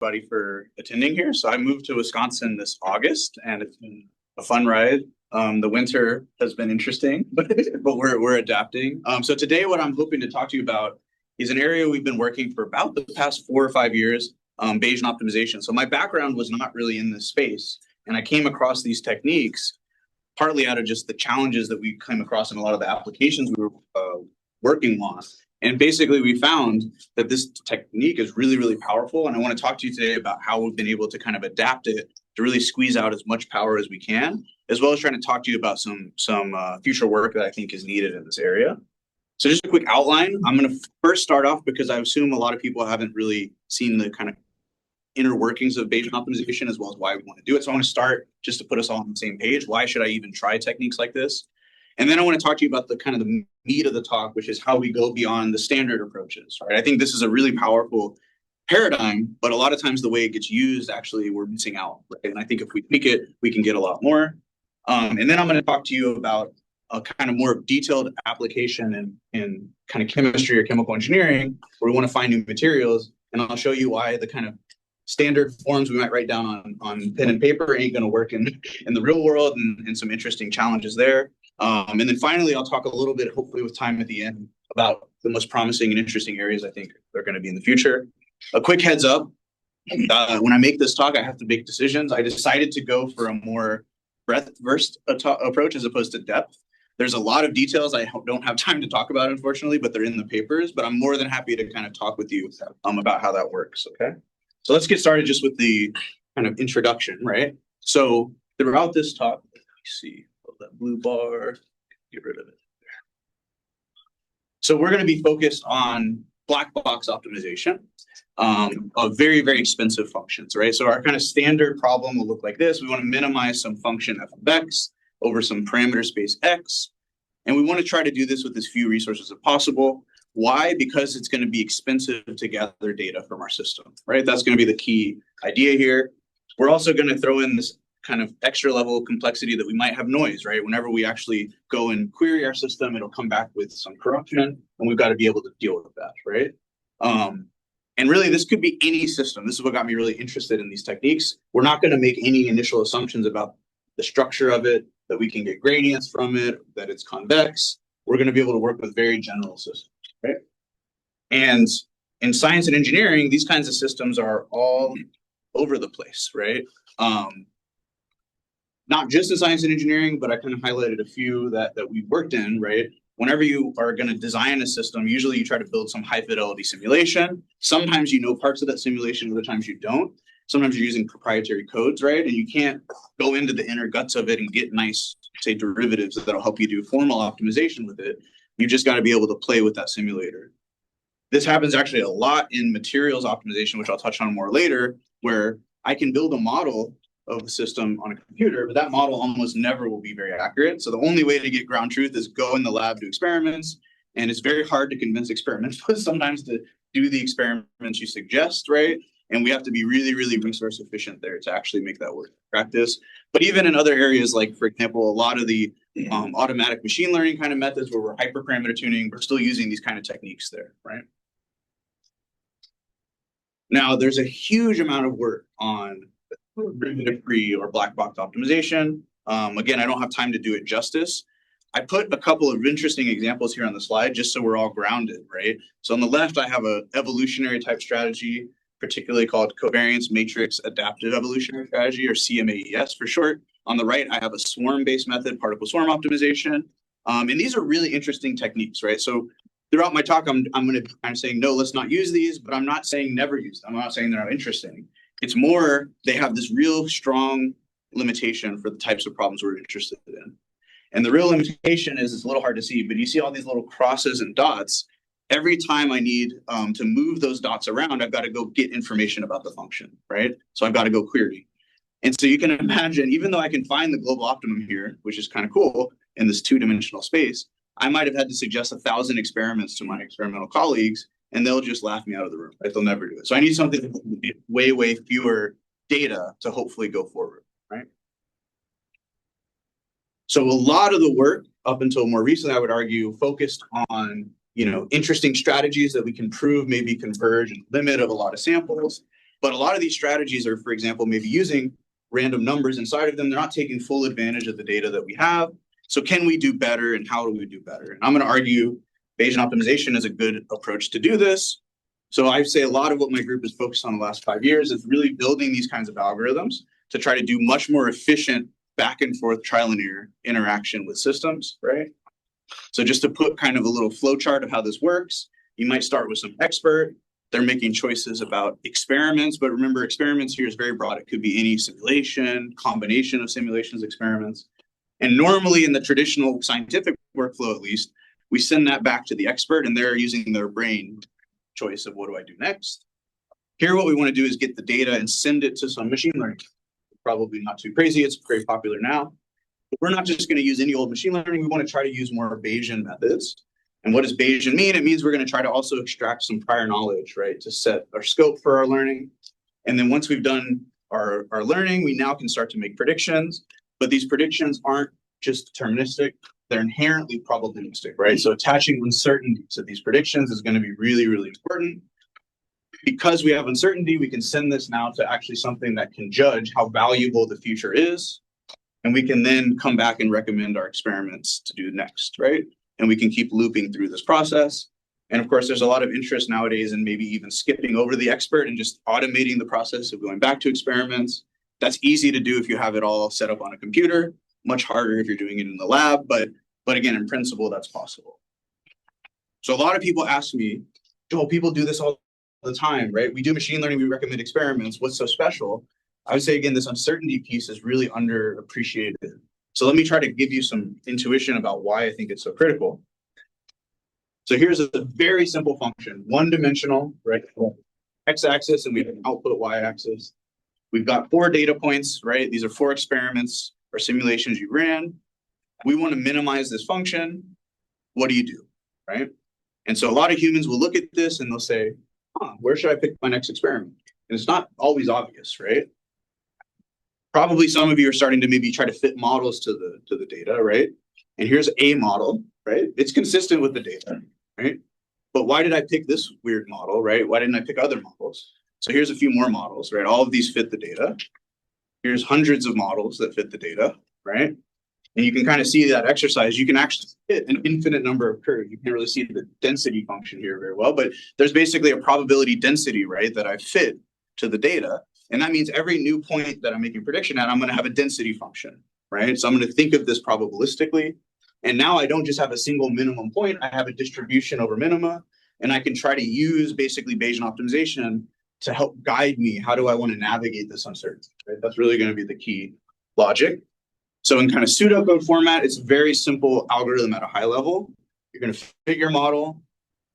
everybody for attending here. So I moved to Wisconsin this August, and it's been a fun ride. The winter has been interesting, but we're adapting. So today, what I'm hoping to talk to you about is an area we've been working for about the past 4 or 5 years, Bayesian optimization. So my background was not really in this space, and I came across these techniques partly out of just the challenges that we came across in a lot of the applications we were working on. And basically, we found that this technique is really, really powerful. And I want to talk to you today about how we've been able to kind of adapt it to really squeeze out as much power as we can, as well as trying to talk to you about some future work that I think is needed in this area. So just a quick outline. I'm going to first start off because I assume a lot of people haven't really seen the kind of inner workings of Bayesian optimization, as well as why we want to do it. So I want to start just to put us all on the same page. Why should I even try techniques like this? And then I want to talk to you about the kind of the meat of the talk, which is how we go beyond the standard approaches, right? I think this is a really powerful paradigm, but a lot of times the way it gets used, actually, we're missing out, right? And I think if we tweak it, we can get a lot more. And then I'm going to talk to you about a kind of more detailed application in kind of chemistry or chemical engineering, where we want to find new materials. And I'll show you why the kind of standard forms we might write down on pen and paper ain't going to work in the real world, and some interesting challenges there. And then finally, I'll talk a little bit, hopefully with time at the end, about the most promising and interesting areas I think they're going to be in the future. A quick heads up, when I make this talk, I have to make decisions. I decided to go for a more breadth-first approach as opposed to depth. There's a lot of details I don't have time to talk about, unfortunately, but they're in the papers. But I'm more than happy to kind of talk with you about how that works, okay? So let's get started just with the kind of introduction, right? So throughout this talk, let me see, that blue bar, get rid of it. So we're going to be focused on black box optimization of very, very expensive functions, right? So our kind of standard problem will look like this. We want to minimize some function f of x over some parameter space x. And we want to try to do this with as few resources as possible. Why? Because it's going to be expensive to gather data from our system, right? That's going to be the key idea here. We're also going to throw in this kind of extra level of complexity that we might have noise, right? Whenever we actually go and query our system, it'll come back with some corruption, and we've got to be able to deal with that, right? And really, this could be any system. This is what got me really interested in these techniques. We're not going to make any initial assumptions about the structure of it, that we can get gradients from it, that it's convex. We're going to be able to work with very general systems, right? And in science and engineering, these kinds of systems are all over the place, right? Not just in science and engineering, but I kind of highlighted a few that we've worked in, right? Whenever you are going to design a system, usually you try to build some high fidelity simulation. Sometimes you know parts of that simulation, other times you don't. Sometimes you're using proprietary codes, right? And you can't go into the inner guts of it and get nice, say, derivatives that'll help you do formal optimization with it. You just got to be able to play with that simulator. This happens actually a lot in materials optimization, which I'll touch on more later, where I can build a model of the system on a computer, but that model almost never will be very accurate. So the only way to get ground truth is go in the lab, do experiments. And it's very hard to convince experimentalists sometimes to do the experiments you suggest, right? And we have to be really, really resource efficient there to actually make that work in practice. But even in other areas, like, for example, a lot of the automatic machine learning kind of methods where we're hyperparameter tuning, we're still using these kind of techniques there, right? Now, there's a huge amount of work on derivative-free or black box optimization. Again, I don't have time to do it justice. I put a couple of interesting examples here on the slide just so we're all grounded, right? So on the left, I have an evolutionary type strategy, particularly called covariance matrix adaptive evolutionary strategy, or CMAES for short. On the right, I have a swarm-based method, particle swarm optimization. And these are really interesting techniques, right? So throughout my talk, I'm going to be kind of saying, no, let's not use these, but I'm not saying never use them. I'm not saying they're not interesting. It's more, they have this real strong limitation for the types of problems we're interested in. And the real limitation is, it's a little hard to see, but you see all these little crosses and dots. Every time I need to move those dots around, I've got to go get information about the function, right? So I've got to go query. And so you can imagine, even though I can find the global optimum here, which is kind of cool in this two-dimensional space, I might have had to suggest 1,000 experiments to my experimental colleagues, and they'll just laugh me out of the room, right? They'll never do it. So I need something with way, way fewer data to hopefully go forward, right? So a lot of the work up until more recently, I would argue, focused on, interesting strategies that we can prove maybe converge and limit of a lot of samples. But a lot of these strategies are, for example, maybe using random numbers inside of them. They're not taking full advantage of the data that we have. So can we do better, and how do we do better? And I'm going to argue Bayesian optimization is a good approach to do this. So I say a lot of what my group is focused on the last 5 years is really building these kinds of algorithms to try to do much more efficient back and forth trial and error interaction with systems, right? So just to put kind of a little flow chart of how this works, you might start with some expert. They're making choices about experiments, but remember, experiments here is very broad. It could be any simulation, combination of simulations, experiments. And normally in the traditional scientific workflow, at least, we send that back to the expert and they're using their brain choice of what do I do next. Here, what we want to do is get the data and send it to some machine learning. Probably not too crazy. It's very popular now. But we're not just going to use any old machine learning. We want to try to use more Bayesian methods. And what does Bayesian mean? It means we're going to try to also extract some prior knowledge, right, to set our scope for our learning. And then once we've done our learning, we now can start to make predictions. But these predictions aren't just deterministic. They're inherently probabilistic, right? So attaching uncertainty to these predictions is going to be really, really important. Because we have uncertainty, we can send this now to actually something that can judge how valuable the future is. And we can then come back and recommend our experiments to do next, right? And we can keep looping through this process. And of course, there's a lot of interest nowadays in maybe even skipping over the expert and just automating the process of going back to experiments. That's easy to do if you have it all set up on a computer, much harder if you're doing it in the lab. But again, in principle, that's possible. So a lot of people ask me, Joel, people do this all the time, right? We do machine learning, we recommend experiments. What's so special? I would say, again, this uncertainty piece is really underappreciated. So let me try to give you some intuition about why I think it's so critical. So here's a very simple function, one-dimensional, right? X-axis, and we have an output Y-axis. We've got 4 data points, right? These are 4 experiments or simulations you ran. We want to minimize this function. What do you do, right? And so a lot of humans will look at this and they'll say, where should I pick my next experiment? And it's not always obvious, right? Probably some of you are starting to maybe try to fit models to the data, right? And here's a model, right? It's consistent with the data, right? But why did I pick this weird model, right? Why didn't I pick other models? So here's a few more models, right? All of these fit the data. Here's hundreds of models that fit the data, right? And you can kind of see that exercise. You can actually fit an infinite number of curves. You can't really see the density function here very well, but there's basically a probability density, right, that I fit to the data. And that means every new point that I'm making prediction at, I'm going to have a density function, right? So I'm going to think of this probabilistically. And now I don't just have a single minimum point. I have a distribution over minima. And I can try to use basically Bayesian optimization to help guide me. How do I want to navigate this uncertainty? Right? That's really going to be the key logic. So in kind of pseudocode format, it's a very simple algorithm at a high level. You're going to fit your model,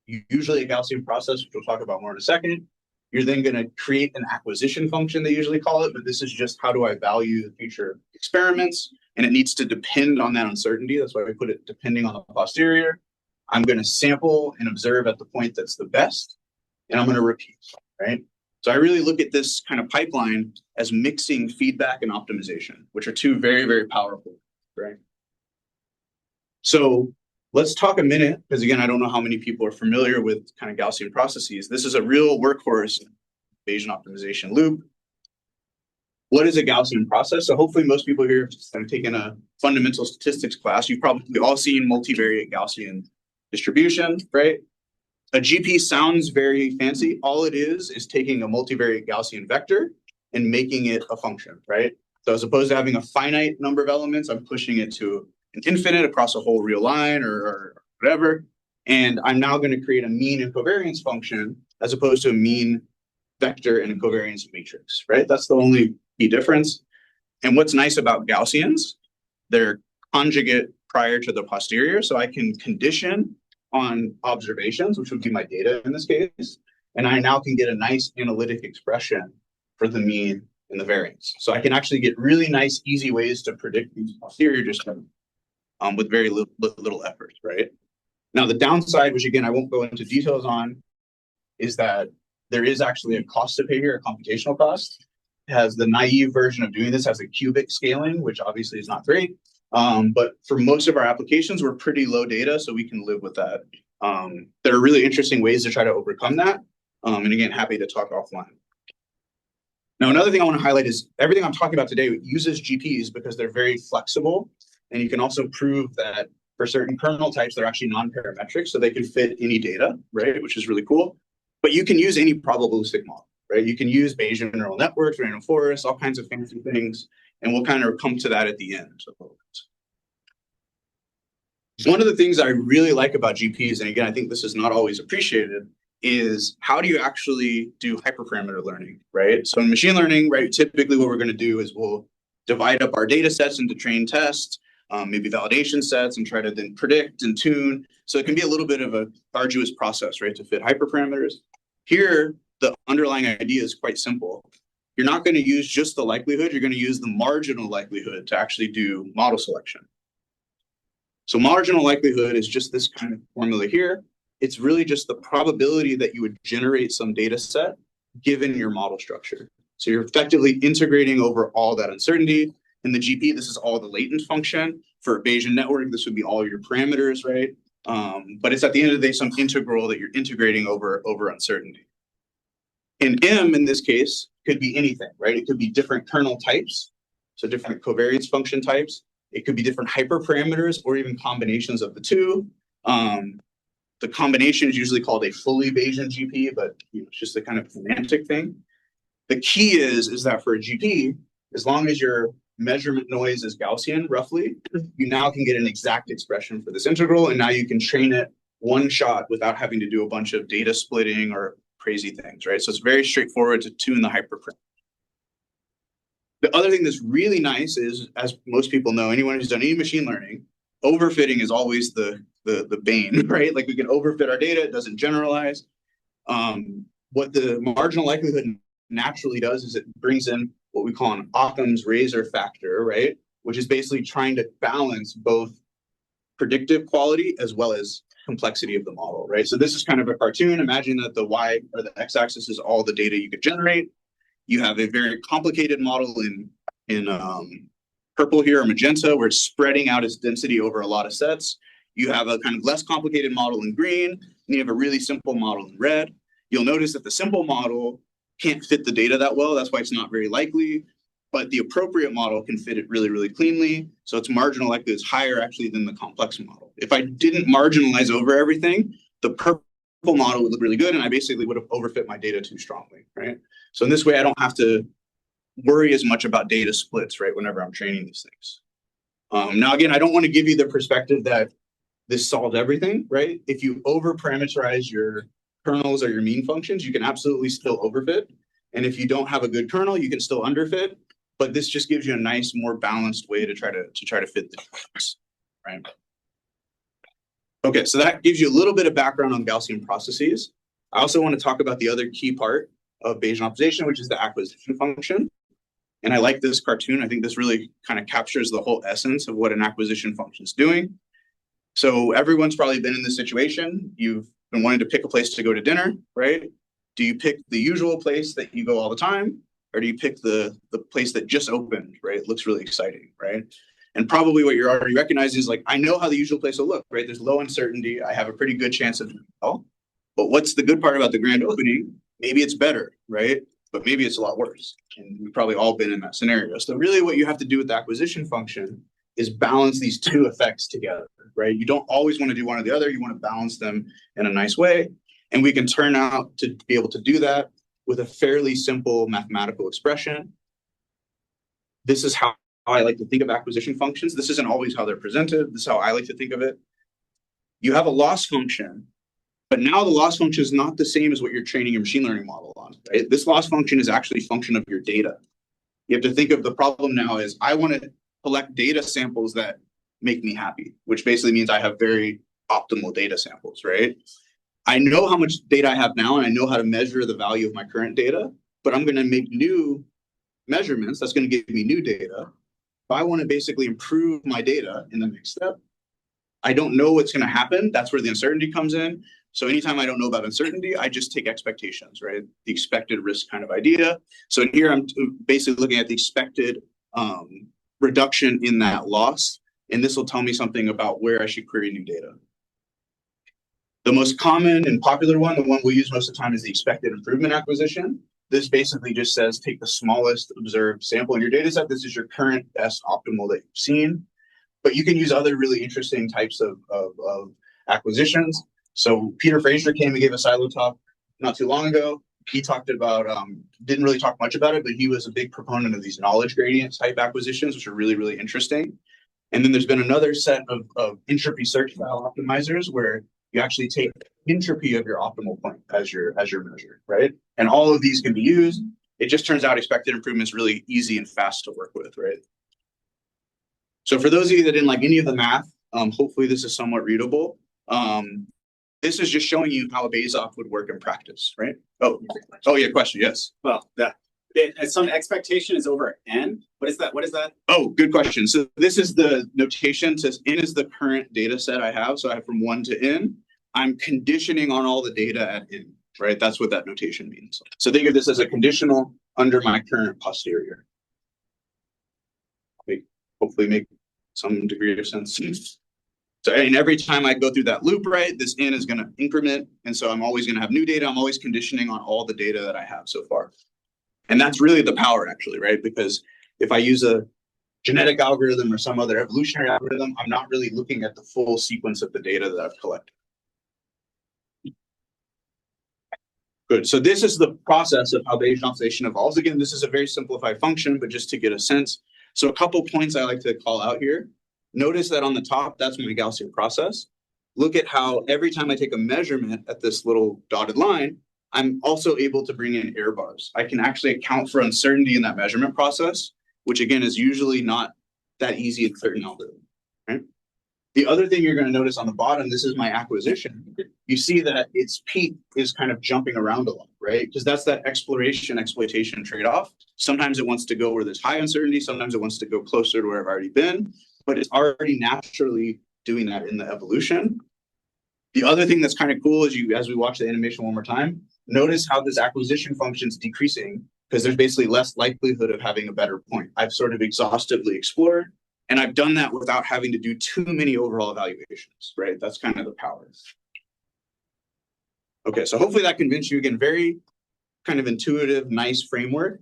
usually a Gaussian process, which we'll talk about more in a second. You're then going to create an acquisition function, they usually call it, but this is just how do I value the future experiments, and it needs to depend on that uncertainty. That's why we put it depending on the posterior. I'm going to sample and observe at the point that's the best, and I'm going to repeat, right? So I really look at this kind of pipeline as mixing feedback and optimization, which are two very, very powerful, right? So let's talk a minute, because again, I don't know how many people are familiar with kind of Gaussian processes. This is a real workhorse Bayesian optimization loop. What is a Gaussian process? So hopefully most people here have taken a fundamental statistics class. You've probably all seen multivariate Gaussian distribution, right? A GP sounds very fancy. All it is taking a multivariate Gaussian vector and making it a function, right? So as opposed to having a finite number of elements, I'm pushing it to an infinite across a whole real line or whatever. And I'm now going to create a mean and covariance function as opposed to a mean vector and a covariance matrix, right? That's the only key difference. And what's nice about Gaussians, they're conjugate prior to the posterior. So I can condition on observations, which would be my data in this case. And I now can get a nice analytic expression for the mean and the variance. So I can actually get really nice, easy ways to predict these posterior distributions with very little effort, right? Now, the downside, which again, I won't go into details on, is that there is actually a cost to pay here, a computational cost. It has the naive version of doing this has a cubic scaling, which obviously is not great. But for most of our applications, we're pretty low data, so we can live with that. There are really interesting ways to try to overcome that. And again, happy to talk offline. Now, another thing I want to highlight is everything I'm talking about today uses GPs because they're very flexible. And you can also prove that for certain kernel types, they're actually non-parametric, so they can fit any data, right? Which is really cool. But you can use any probabilistic model, right? You can use Bayesian neural networks, random forests, all kinds of fancy things. And we'll kind of come to that at the end. One of the things I really like about GPs, and again, I think this is not always appreciated, is how do you actually do hyperparameter learning, right? So in machine learning, right, typically what we're going to do is we'll divide up our data sets into trained tests, maybe validation sets, and try to then predict and tune. So it can be a little bit of an arduous process, right, to fit hyperparameters. Here, the underlying idea is quite simple. You're not going to use just the likelihood, you're going to use the marginal likelihood to actually do model selection. So marginal likelihood is just this kind of formula here. It's really just the probability that you would generate some data set given your model structure. So you're effectively integrating over all that uncertainty. In the GP, this is all the latent function. For a Bayesian network, this would be all your parameters, right? But it's at the end of the day some integral that you're integrating over uncertainty. In M, in this case, could be anything, right? It could be different kernel types, so different covariance function types. It could be different hyperparameters or even combinations of the two. The combination is usually called a fully Bayesian GP, but it's just a kind of semantic thing. The key is that for a GP, as long as your measurement noise is Gaussian, roughly, you now can get an exact expression for this integral, and now you can train it one shot without having to do a bunch of data splitting or crazy things, right? So it's very straightforward to tune the hyperparameter. The other thing that's really nice is, as most people know, anyone who's done any machine learning, overfitting is always the bane, right? Like we can overfit our data, it doesn't generalize. What the marginal likelihood naturally does is it brings in what we call an Occam's razor factor, right? Which is basically trying to balance both predictive quality as well as complexity of the model, right? So this is kind of a cartoon. Imagine that the Y or the X-axis is all the data you could generate. You have a very complicated model in purple here, or magenta, where it's spreading out its density over a lot of sets. You have a kind of less complicated model in green, and you have a really simple model in red. You'll notice that the simple model can't fit the data that well. That's why it's not very likely. But the appropriate model can fit it really, really cleanly. So its marginal likelihood is higher actually than the complex model. If I didn't marginalize over everything, the purple model would look really good, and I basically would have overfit my data too strongly, right? So in this way, I don't have to worry as much about data splits, right, whenever I'm training these things. Now, again, I don't want to give you the perspective that this solved everything, right? If you over-parameterize your kernels or your mean functions, you can absolutely still overfit. And if you don't have a good kernel, you can still underfit. But this just gives you a nice, more balanced way to try to fit things, right? Okay, so that gives you a little bit of background on Gaussian processes. I also want to talk about the other key part of Bayesian optimization, which is the acquisition function. And I like this cartoon. I think this really kind of captures the whole essence of what an acquisition function is doing. So everyone's probably been in this situation. You've been wanting to pick a place to go to dinner, right? Do you pick the usual place that you go all the time? Or do you pick the place that just opened, right? It looks really exciting, right? And probably what you're already recognizing is like, I know how the usual place will look, right? There's low uncertainty. I have a pretty good chance of doing well. But what's the good part about the grand opening? Maybe it's better, right? But maybe it's a lot worse. And we've probably all been in that scenario. So really what you have to do with the acquisition function is balance these two effects together, right? You don't always want to do one or the other. You want to balance them in a nice way. And we can turn out to be able to do that with a fairly simple mathematical expression. This is how I like to think of acquisition functions. This isn't always how they're presented. This is how I like to think of it. You have a loss function, but now the loss function is not the same as what you're training your machine learning model on, right? This loss function is actually a function of your data. You have to think of the problem now as I want to collect data samples that make me happy, which basically means I have very optimal data samples, right? I know how much data I have now, and I know how to measure the value of my current data, but I'm going to make new measurements. That's going to give me new data. If I want to basically improve my data in the next step, I don't know what's going to happen. That's where the uncertainty comes in. So anytime I don't know about uncertainty, I just take expectations, right? The expected risk kind of idea. So in here, I'm basically looking at the expected reduction in that loss. And this will tell me something about where I should query new data. The most common and popular one, the one we use most of the time, is the expected improvement acquisition. this basically just says take the smallest observed sample in your data set. This is your current best optimal that you've seen. But you can use other really interesting types of acquisitions. So Peter Fraser came and gave a silo talk not too long ago. He talked about, didn't really talk much about it, but he was a big proponent of these knowledge gradient type acquisitions, which are really, really interesting. And then there's been another set of entropy search file optimizers where you actually take entropy of your optimal point as your measure, right? And all of these can be used. It just turns out expected improvement is really easy and fast to work with, right? So for those of you that didn't like any of the math, hopefully this is somewhat readable. This is just showing you how a Bayes-off would work in practice, right? Oh yeah, question, yes. Well, some expectation is over n. What is that? What is that? Oh, good question. So this is the notation. Says n is the current data set I have. So I have from 1 to n. I'm conditioning on all the data at n, right? That's what that notation means. So think of this as a conditional under my current posterior. Hopefully make some degree of sense. So and every time I go through that loop, right, this n is going to increment. And so I'm always going to have new data. I'm always conditioning on all the data that I have so far. And that's really the power, actually, right? Because if I use a genetic algorithm or some other evolutionary algorithm, I'm not really looking at the full sequence of the data that I've collected. Good. So this is the process of how Bayesian optimization evolves. Again, this is a very simplified function, but just to get a sense. So a couple points I like to call out here. Notice that on the top, that's my Gaussian process. Look at how every time I take a measurement at this little dotted line, I'm also able to bring in error bars. I can actually account for uncertainty in that measurement process, which again is usually not that easy in certain algorithms. Right? The other thing you're going to notice on the bottom, this is my acquisition. You see that its peak is kind of jumping around a lot, right? Because that's that exploration trade-off. Sometimes it wants to go where there's high uncertainty. Sometimes it wants to go closer to where I've already been. But it's already naturally doing that in the evolution. The other thing that's kind of cool is as we watch the animation one more time, notice how this acquisition function is decreasing because there's basically less likelihood of having a better point. I've sort of exhaustively explored, and I've done that without having to do too many overall evaluations, right? That's kind of the power. Okay, so hopefully that convinced you. Again, very kind of intuitive, nice framework,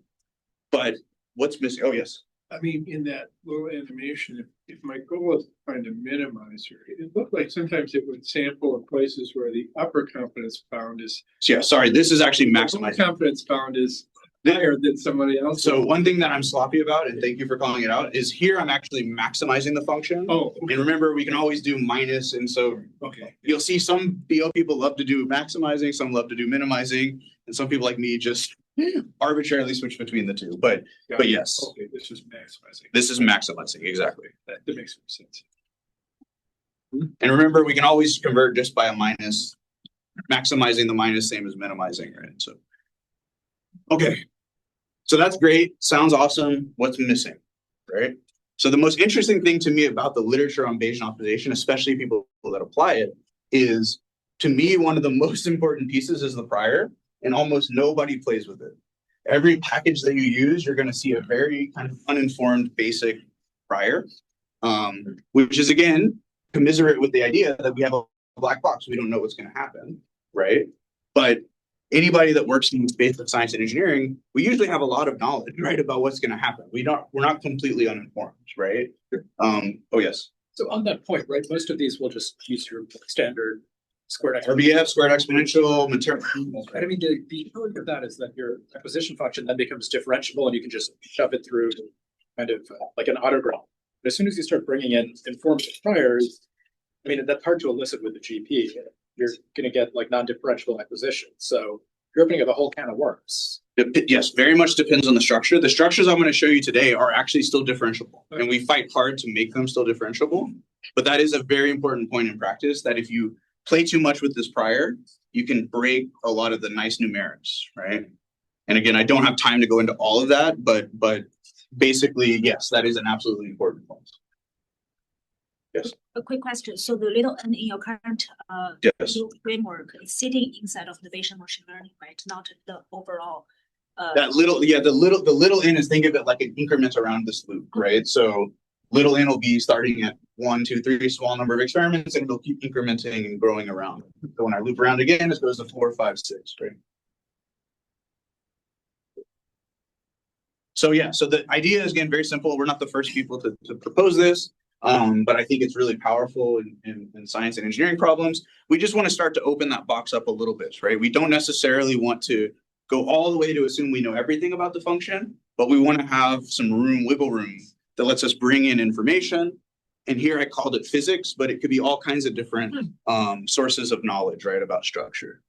but what's missing? Oh, yes. I mean, in that little animation, if my goal is trying to minimize here, it looked like sometimes it would sample in places where the upper confidence bound is. So yeah, sorry, this is actually maximizing. Confidence bound is higher than somebody else. So one thing that I'm sloppy about, and thank you for calling it out, is here I'm actually maximizing the function. Oh, okay. And remember, we can always do minus, and so you'll see some BO people love to do maximizing, some love to do minimizing, and some people like me just arbitrarily switch between the two. But yes. Okay, this is maximizing. This is maximizing, exactly. That makes sense. And remember, we can always convert just by a minus. Maximizing the minus, same as minimizing, right? So, okay. So that's great. Sounds awesome. What's missing, right? So the most interesting thing to me about the literature on Bayesian optimization, especially people that apply it, is to me, one of the most important pieces is the prior. And almost nobody plays with it. Every package that you use, you're going to see a very kind of uninformed basic prior, which is, again, commiserate with the idea that we have a black box. We don't know what's going to happen, right? But anybody that works in basic science and engineering, we usually have a lot of knowledge, right, about what's going to happen. We're not completely uninformed, right? Oh, yes. So on that point, right, most of these will just use your standard squared RBF, squared exponential, material. I mean, the utility of that is that your acquisition function then becomes differentiable, and you can just shove it through kind of like an autogram. But as soon as you start bringing in informative priors, I mean, that's hard to elicit with the GP. You're going to get like non-differentiable acquisition. So you're opening up a whole can of worms. Yes, very much depends on the structure. The structures I'm going to show you today are actually still differentiable, and we fight hard to make them still differentiable. But that is a very important point in practice, that if you play too much with this prior, you can break a lot of the nice numerics, right? And again, I don't have time to go into all of that, but basically, yes, that is an absolutely important point. Yes. A quick question. So the little n in your current yes. framework is sitting inside of the Bayesian machine learning, right? Not the overall. That little, the little n is, think of it like an increment around this loop, right? So little n will be starting at 1, 2, 3, small number of experiments, and it'll keep incrementing and growing around. So when I loop around again, it goes to 4, 5, 6, right? So yeah, so the idea is, again, very simple. We're not the first people to propose this, but I think it's really powerful in science and engineering problems. We just want to start to open that box up a little bit, right? We don't necessarily want to go all the way to assume we know everything about the function, but we want to have some room, wiggle room, that lets us bring in information. And here I called it physics, but it could be all kinds of different sources of knowledge, right, about structure.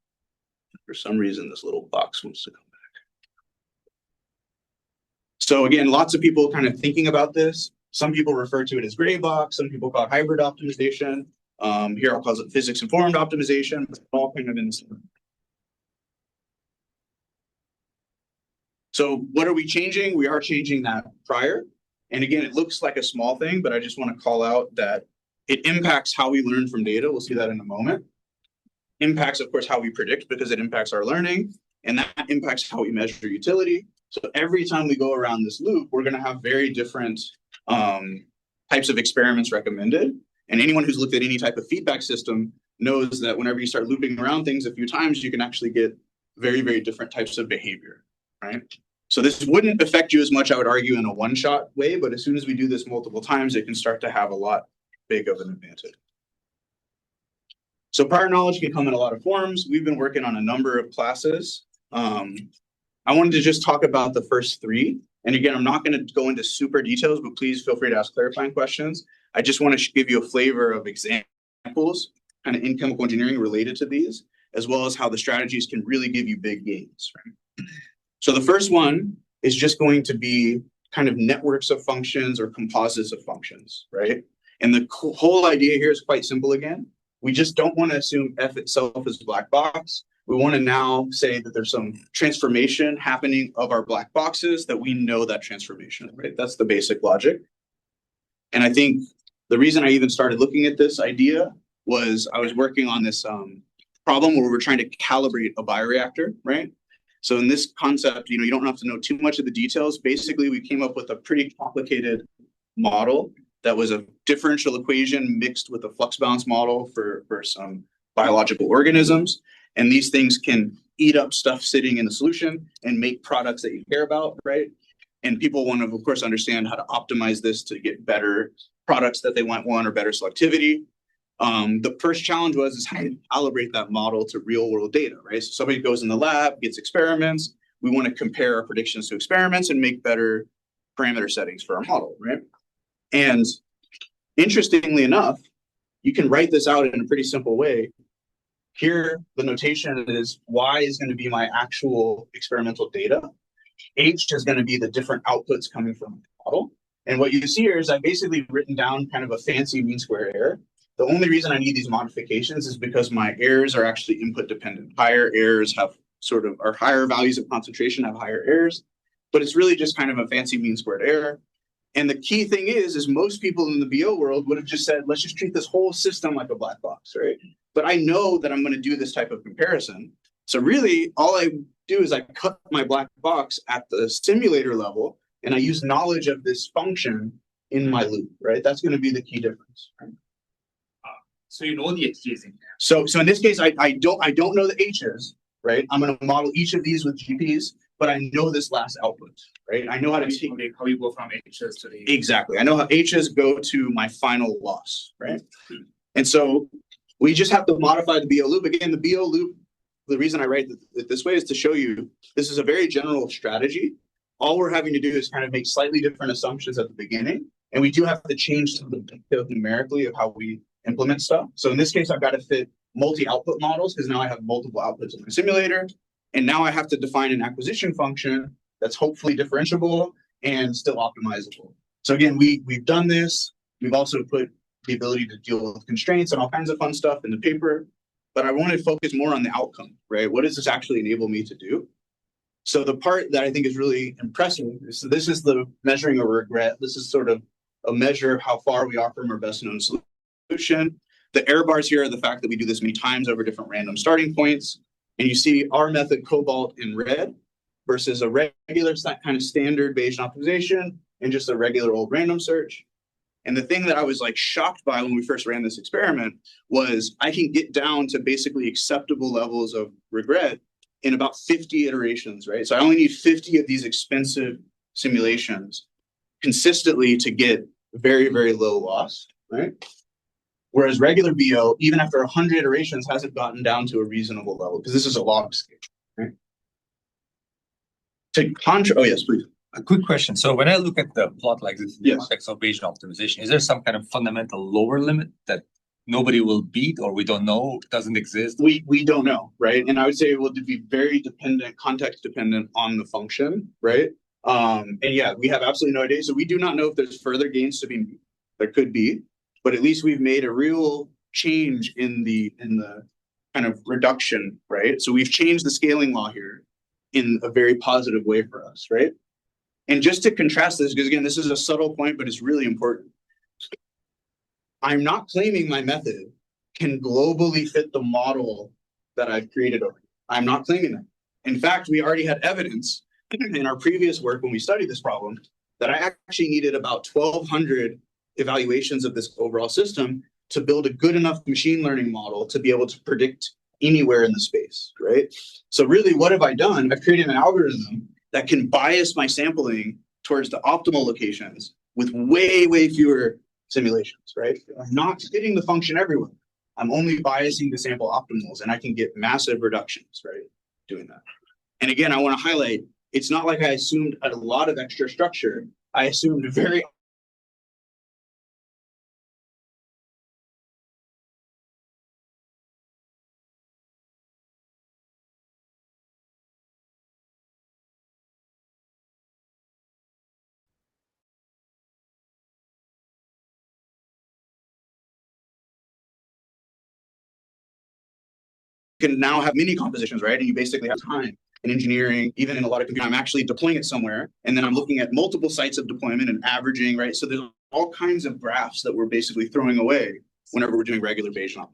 For some reason, this little box wants to come back. So again, lots of people kind of thinking about this. Some people refer to it as gray box. Some people call it hybrid optimization. Here I'll call it physics-informed optimization. But all kind of in the same. So what are we changing? We are changing that prior. And again, it looks like a small thing, but I just want to call out that it impacts how we learn from data. We'll see that in a moment. Impacts, of course, how we predict because it impacts our learning. And that impacts how we measure utility. So every time we go around this loop, we're going to have very different types of experiments recommended. And anyone who's looked at any type of feedback system knows that whenever you start looping around things a few times, you can actually get very, very different types of behavior, right? So this wouldn't affect you as much, I would argue, in a one-shot way, but as soon as we do this multiple times, it can start to have a lot big of an advantage. So prior knowledge can come in a lot of forms. We've been working on a number of classes. I wanted to just talk about the first three. And again, I'm not going to go into super details, but please feel free to ask clarifying questions. I just want to give you a flavor of examples kind of in chemical engineering related to these, as well as how the strategies can really give you big gains, right? So the first one is just going to be kind of networks of functions or composites of functions, right? And the whole idea here is quite simple again. We just don't want to assume F itself is a black box. We want to now say that there's some transformation happening of our black boxes, that we know that transformation, right? That's the basic logic. And I think the reason I even started looking at this idea was I was working on this problem where we're trying to calibrate a bioreactor, right? So in this concept, you don't have to know too much of the details. Basically, we came up with a pretty complicated model that was a differential equation mixed with a flux balance model for some biological organisms. And these things can eat up stuff sitting in the solution and make products that you care about, right? And people want to, of course, understand how to optimize this to get better products that they want or better selectivity. The first challenge was how to calibrate that model to real world data, right? So somebody goes in the lab, gets experiments. We want to compare our predictions to experiments and make better parameter settings for our model, right? And interestingly enough, you can write this out in a pretty simple way. Here, the notation is Y is going to be my actual experimental data. H is going to be the different outputs coming from the model. And what you see here is I've basically written down kind of a fancy mean square error. The only reason I need these modifications is because my errors are actually input dependent. Higher errors have or higher values of concentration have higher errors, but it's really just kind of a fancy mean squared error. And the key thing is most people in the BO world would have just said, let's just treat this whole system like a black box, right? But I know that I'm going to do this type of comparison. So really, all I do is I cut my black box at the simulator level, and I use knowledge of this function in my loop, right? That's going to be the key difference, right? So you know the H's in there. So in this case, I don't know the H's, right? I'm going to model each of these with GPs, but I know this last output, right? I know how to take how you go from H's to the exactly. I know how H's go to my final loss, right? And so we just have to modify the BO loop. Again, the BO loop, the reason I write it this way is to show you this is a very general strategy. All we're having to do is kind of make slightly different assumptions at the beginning. And we do have to change some of the details numerically of how we implement stuff. So in this case, I've got to fit multi-output models because now I have multiple outputs in my simulator. And now I have to define an acquisition function that's hopefully differentiable and still optimizable. So again, we've done this. We've also put the ability to deal with constraints and all kinds of fun stuff in the paper. But I want to focus more on the outcome, right? What does this actually enable me to do? So the part that I think is really impressive is this is the measuring of regret. This is sort of a measure of how far we are from our best known solution. The error bars here are the fact that we do this many times over different random starting points. And you see our method cobalt in red versus a regular kind of standard Bayesian optimization and just a regular old random search. And the thing that I was like shocked by when we first ran this experiment was I can get down to basically acceptable levels of regret in about 50 iterations, right? So I only need 50 of these expensive simulations consistently to get very, very low loss, right? Whereas regular BO, even after 100 iterations, hasn't gotten down to a reasonable level because this is a log scale, right? Oh yes, please. A quick question. So when I look at the plot like this in the Yes. context of Bayesian optimization, is there some kind of fundamental lower limit that nobody will beat, or we don't know, doesn't exist? We don't know, right? And I would say it will be very dependent, context dependent on the function, right? And yeah, we have absolutely no idea. So we do not know if there's further gains to be made. There could be, but at least we've made a real change in the kind of reduction, right? So we've changed the scaling law here in a very positive way for us, right? And just to contrast this, because again, this is a subtle point, but it's really important. I'm not claiming my method can globally fit the model that I've created already. I'm not claiming that. In fact, we already had evidence in our previous work when we studied this problem that I actually needed about 1,200 evaluations of this overall system to build a good enough machine learning model to be able to predict anywhere in the space, right? So really, what have I done? I've created an algorithm that can bias my sampling towards the optimal locations with way, way fewer simulations, right? I'm not fitting the function everywhere. I'm only biasing the sample optimals, and I can get massive reductions, right, doing that. And again, I want to highlight, it's not like I assumed a lot of extra structure. I assumed very can now have mini compositions, right? And you basically have time in engineering, even in a lot of computing. I'm actually deploying it somewhere, and then I'm looking at multiple sites of deployment and averaging, right? So there's all kinds of graphs that we're basically throwing away whenever we're doing regular Bayesian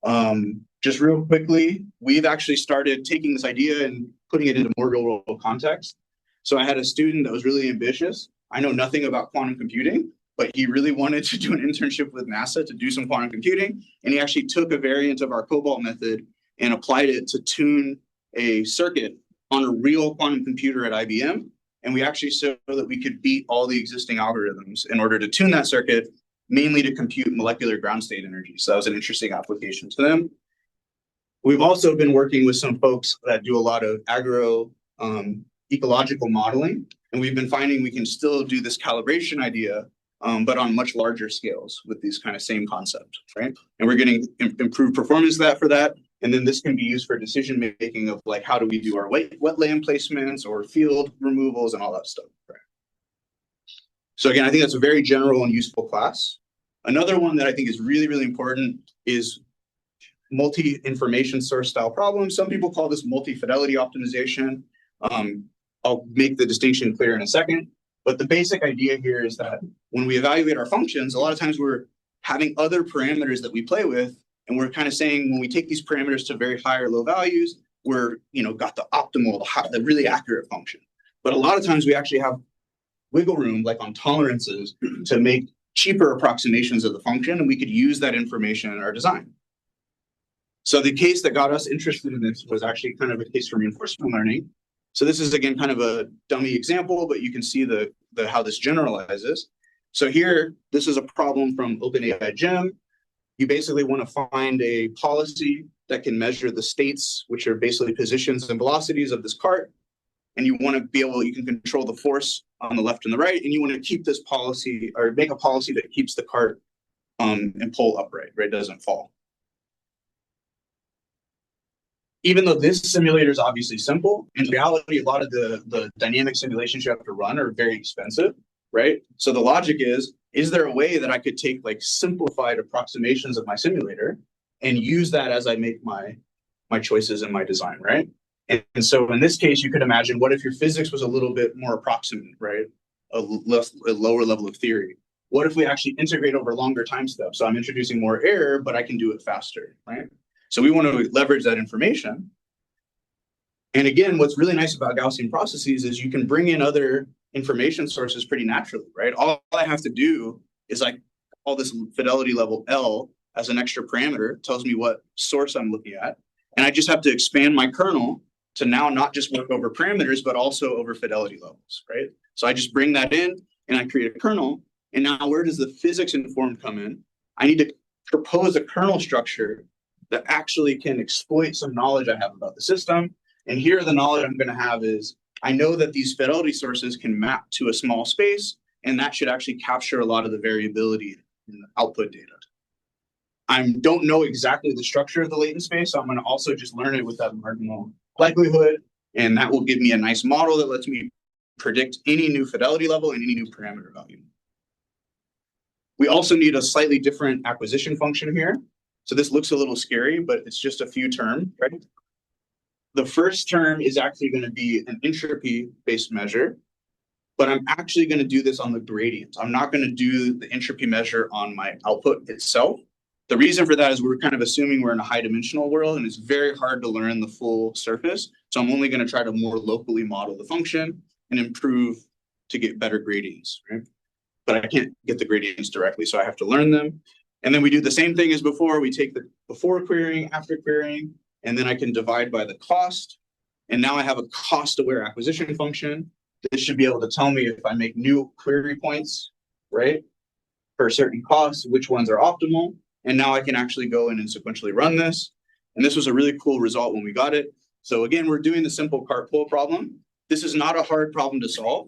optimization. Just real quickly, we've actually started taking this idea and putting it into more real world context. So I had a student that was really ambitious. I know nothing about quantum computing, but he really wanted to do an internship with NASA to do some quantum computing. And he actually took a variant of our cobalt method and applied it to tune a circuit on a real quantum computer at IBM. And we actually showed that we could beat all the existing algorithms in order to tune that circuit, mainly to compute molecular ground state energy. So that was an interesting application to them. We've also been working with some folks that do a lot of ecological modeling. And we've been finding we can still do this calibration idea, but on much larger scales with these kind of same concepts, right? And we're getting improved performance for that. And then this can be used for decision making of like, how do we do our wetland placements or field removals and all that stuff, right? So again, I think that's a very general and useful class. Another one that I think is really, really important is multi-information source style problems. Some people call this multi-fidelity optimization. I'll make the distinction clear in a second. But the basic idea here is that when we evaluate our functions, a lot of times we're having other parameters that we play with. And we're kind of saying when we take these parameters to very high or low values, we're, got the optimal, the really accurate function. But a lot of times we actually have wiggle room, like on tolerances, to make cheaper approximations of the function. And we could use that information in our design. So the case that got us interested in this was actually kind of a case for reinforcement learning. So this is, again, kind of a dummy example, but you can see how this generalizes. So here, this is a problem from OpenAI Gem. You basically want to find a policy that can measure the states, which are basically positions and velocities of this cart. And you want to you can control the force on the left and the right. And you want to keep this policy or make a policy that keeps the cart and pull upright, right? It doesn't fall. Even though this simulator is obviously simple, in reality, a lot of the dynamic simulations you have to run are very expensive, right? So the logic is there a way that I could take like simplified approximations of my simulator and use that as I make my choices in my design, right? And so in this case, you could imagine, what if your physics was a little bit more approximate, right? A lower level of theory. What if we actually integrate over longer time steps? So I'm introducing more error, but I can do it faster, right? So we want to leverage that information. And again, what's really nice about Gaussian processes is you can bring in other information sources pretty naturally, right? All I have to do is like call this fidelity level L as an extra parameter, tells me what source I'm looking at. And I just have to expand my kernel to now not just work over parameters, but also over fidelity levels, right? So I just bring that in and I create a kernel. And now where does the physics informed come in? I need to propose a kernel structure that actually can exploit some knowledge I have about the system. And here the knowledge I'm going to have is, I know that these fidelity sources can map to a small space, and that should actually capture a lot of the variability in the output data. I don't know exactly the structure of the latent space, so I'm going to also just learn it with that marginal likelihood, and that will give me a nice model that lets me predict any new fidelity level and any new parameter value. We also need a slightly different acquisition function here. So this looks a little scary, but it's just a few terms, right? The first term is actually going to be an entropy-based measure, but I'm actually going to do this on the gradient. I'm not going to do the entropy measure on my output itself. The reason for that is we're kind of assuming we're in a high-dimensional world, and it's very hard to learn the full surface. So I'm only going to try to more locally model the function and improve to get better gradients, right? But I can't get the gradients directly, so I have to learn them. And then we do the same thing as before. We take the before querying, after querying, and then I can divide by the cost. And now I have a cost-aware acquisition function. This should be able to tell me if I make new query points, right, for a certain cost, which ones are optimal. And now I can actually go in and sequentially run this. And this was a really cool result when we got it. So again, we're doing the simple cart pull problem. This is not a hard problem to solve.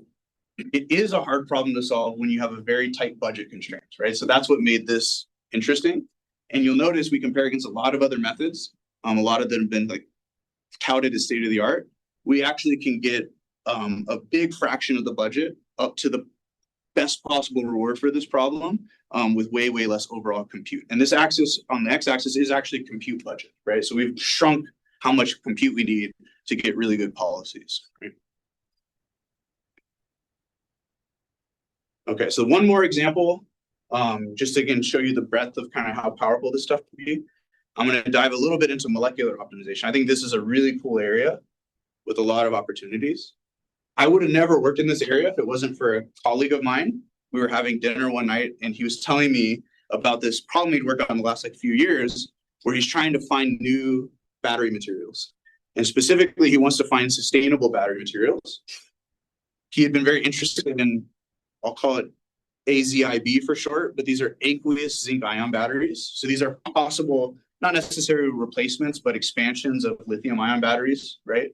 It is a hard problem to solve when you have a very tight budget constraint, right? So that's what made this interesting. And you'll notice we compare against a lot of other methods. A lot of them have been like touted as state of the art. We actually can get a big fraction of the budget up to the best possible reward for this problem with way, way less overall compute. And this axis on the x-axis is actually compute budget, right? So we've shrunk how much compute we need to get really good policies, right? Okay, so one more example, just to again show you the breadth of kind of how powerful this stuff can be. I'm going to dive a little bit into molecular optimization. I think this is a really cool area with a lot of opportunities. I would have never worked in this area if it wasn't for a colleague of mine. We were having dinner one night and he was telling me about this problem he'd worked on the last few years where he's trying to find new battery materials. And specifically, he wants to find sustainable battery materials. He had been very interested in, I'll call it AZIB for short, but these are aqueous zinc ion batteries. So these are possible, not necessarily replacements, but expansions of lithium ion batteries, right?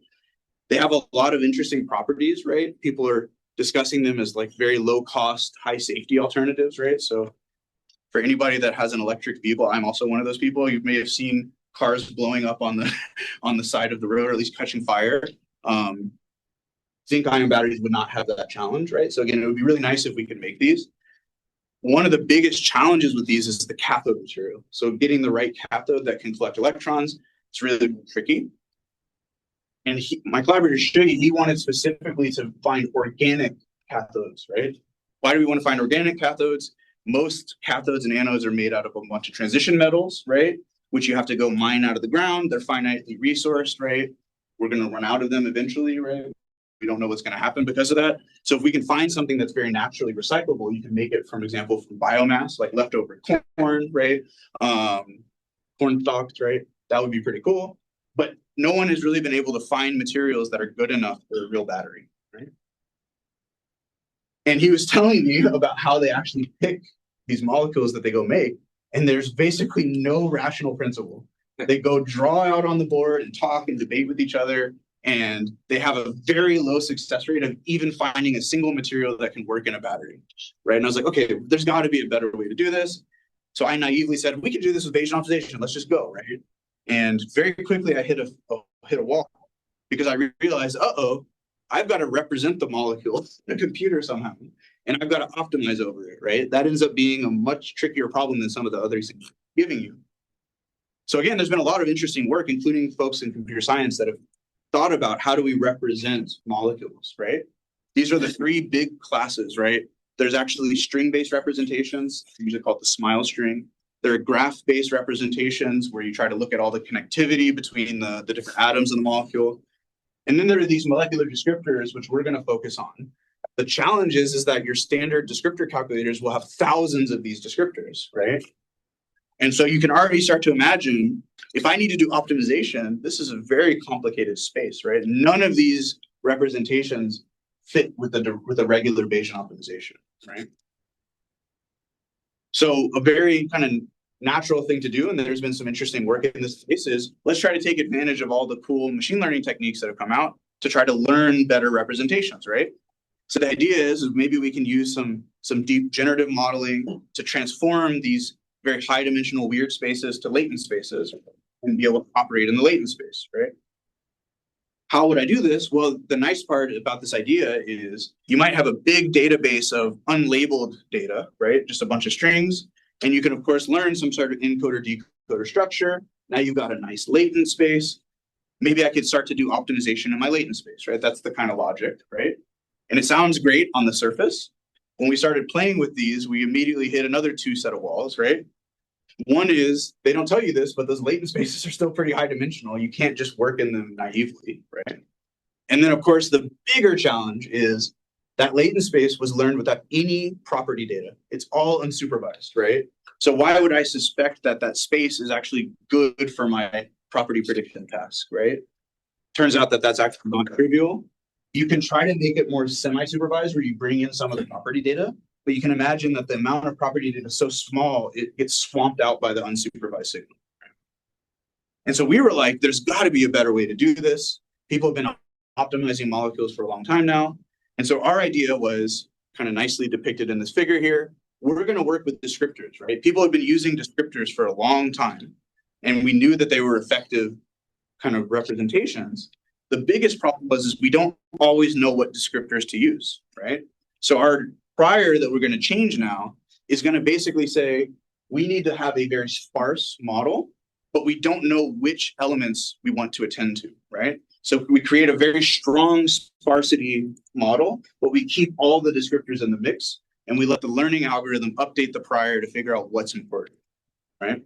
They have a lot of interesting properties, right? People are discussing them as like very low cost, high safety alternatives, right? So for anybody that has an electric vehicle, I'm also one of those people. You may have seen cars blowing up on the side of the road, or at least catching fire. Zinc ion batteries would not have that challenge, right? So again, it would be really nice if we could make these. One of the biggest challenges with these is the cathode material. So getting the right cathode that can collect electrons, it's really tricky. And my collaborator showed you, he wanted specifically to find organic cathodes, right? Why do we want to find organic cathodes? Most cathodes and anodes are made out of a bunch of transition metals, right? Which you have to go mine out of the ground. They're finitely resourced, right? We're going to run out of them eventually, right? We don't know what's going to happen because of that. So if we can find something that's very naturally recyclable, you can make it, from example, from biomass, like leftover corn, right? Corn stalks, right? That would be pretty cool. But no one has really been able to find materials that are good enough for a real battery, right? And he was telling me about how they actually pick these molecules that they go make, and there's basically no rational principle. They go draw out on the board and talk and debate with each other, and they have a very low success rate of even finding a single material that can work in a battery, right? And I was like, okay, there's got to be a better way to do this. So I naively said, we can do this with Bayesian optimization. Let's just go, right? And very quickly, I hit a wall because I realized, I've got to represent the molecule in a computer somehow, and I've got to optimize over it, right? That ends up being a much trickier problem than some of the others giving you. So again, there's been a lot of interesting work, including folks in computer science that have thought about how do we represent molecules, right? These are the three big classes, right? There's actually string-based representations, usually called the SMILE string. There are graph-based representations where you try to look at all the connectivity between the different atoms in the molecule. And then there are these molecular descriptors, which we're going to focus on. The challenge is that your standard descriptor calculators will have thousands of these descriptors, right? And so you can already start to imagine, if I need to do optimization, this is a very complicated space, right? None of these representations fit with the regular Bayesian optimization, right? So a very kind of natural thing to do, and there's been some interesting work in this space, is let's try to take advantage of all the cool machine learning techniques that have come out to try to learn better representations, right? So the idea is maybe we can use some deep generative modeling to transform these very high dimensional weird spaces to latent spaces and be able to operate in the latent space, right? How would I do this? Well, the nice part about this idea is you might have a big database of unlabeled data, right? Just a bunch of strings. And you can, of course, learn some sort of encoder decoder structure. Now you've got a nice latent space. Maybe I could start to do optimization in my latent space, right? That's the kind of logic, right? And it sounds great on the surface. When we started playing with these, we immediately hit another two set of walls, right? One is, they don't tell you this, but those latent spaces are still pretty high dimensional. You can't just work in them naively, right? And then, of course, the bigger challenge is that latent space was learned without any property data. It's all unsupervised, right? So why would I suspect that that space is actually good for my property prediction task, right? Turns out that that's actually not trivial. You can try to make it more semi-supervised where you bring in some of the property data, but you can imagine that the amount of property data is so small, it gets swamped out by the unsupervised signal. And so we were like, there's got to be a better way to do this. People have been optimizing molecules for a long time now. And so our idea was kind of nicely depicted in this figure here. We're going to work with descriptors, right? People have been using descriptors for a long time, and we knew that they were effective kind of representations. The biggest problem is we don't always know what descriptors to use, right? So our prior that we're going to change now is going to basically say, we need to have a very sparse model, but we don't know which elements we want to attend to, right? So we create a very strong sparsity model, but we keep all the descriptors in the mix, and we let the learning algorithm update the prior to figure out what's important, right?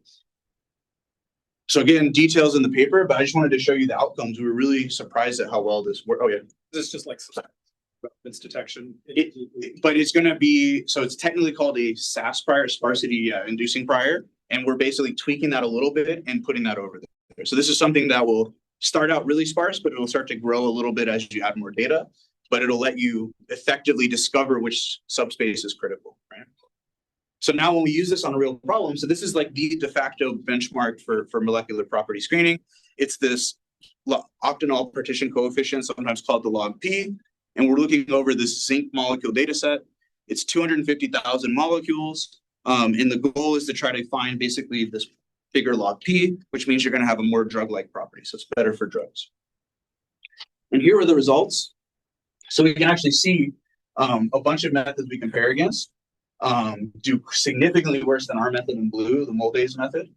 So again, details in the paper, but I just wanted to show you the outcomes. We were really surprised at how well this worked. Oh yeah. This is just like relevance detection. But it's going to be, so it's technically called a SAS prior, sparsity inducing prior. And we're basically tweaking that a little bit and putting that over there. So this is something that will start out really sparse, but it'll start to grow a little bit as you add more data, but it'll let you effectively discover which subspace is critical, right? So now when we use this on a real problem, so this is like the de facto benchmark for molecular property screening. It's this octanol partition coefficient, sometimes called the log P. And we're looking over this zinc molecule data set. It's 250,000 molecules. And the goal is to try to find basically this bigger log P, which means you're going to have a more drug-like property. So it's better for drugs. And here are the results. So we can actually see a bunch of methods we compare against do significantly worse than our method in blue, the Muldays method.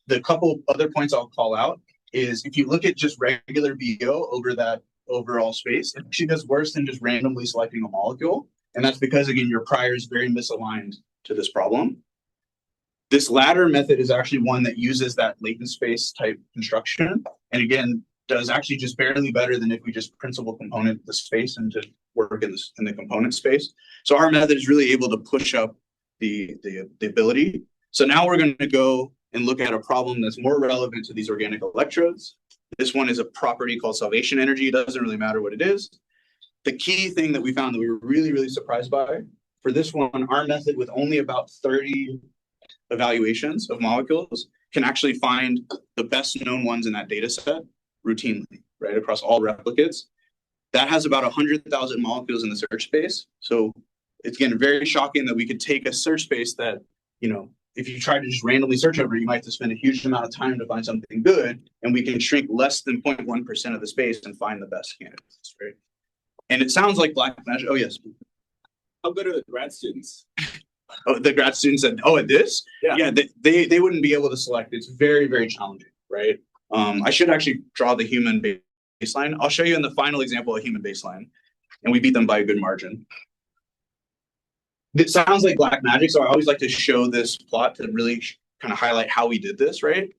The couple other points I'll call out is if you look at just regular BO over that overall space, it actually does worse than just randomly selecting a molecule. And that's because, again, your prior is very misaligned to this problem. This latter method is actually one that uses that latent space type construction. And again, does actually just barely better than if we just principal component the space and to work in the component space. So our method is really able to push up the ability. So now we're going to go and look at a problem that's more relevant to these organic electrodes. This one is a property called salvation energy. It doesn't really matter what it is. The key thing that we found that we were really, really surprised by, for this one, our method with only about 30 evaluations of molecules can actually find the best known ones in that data set routinely, right, across all replicates. That has about 100,000 molecules in the search space. So it's, again, very shocking that we could take a search space that, you know, if you try to just randomly search over, you might have to spend a huge amount of time to find something good, and we can shrink less than 0.1% of the space and find the best candidates, right? And it sounds like black magic. Oh, yes. How good are the grad students? Oh, the grad students said, oh, at this? Yeah, they wouldn't be able to select. It's very, very challenging, right? I should actually draw the human baseline. I'll show you in the final example a human baseline, and we beat them by a good margin. It sounds like black magic, so I always like to show this plot to really kind of highlight how we did this, right?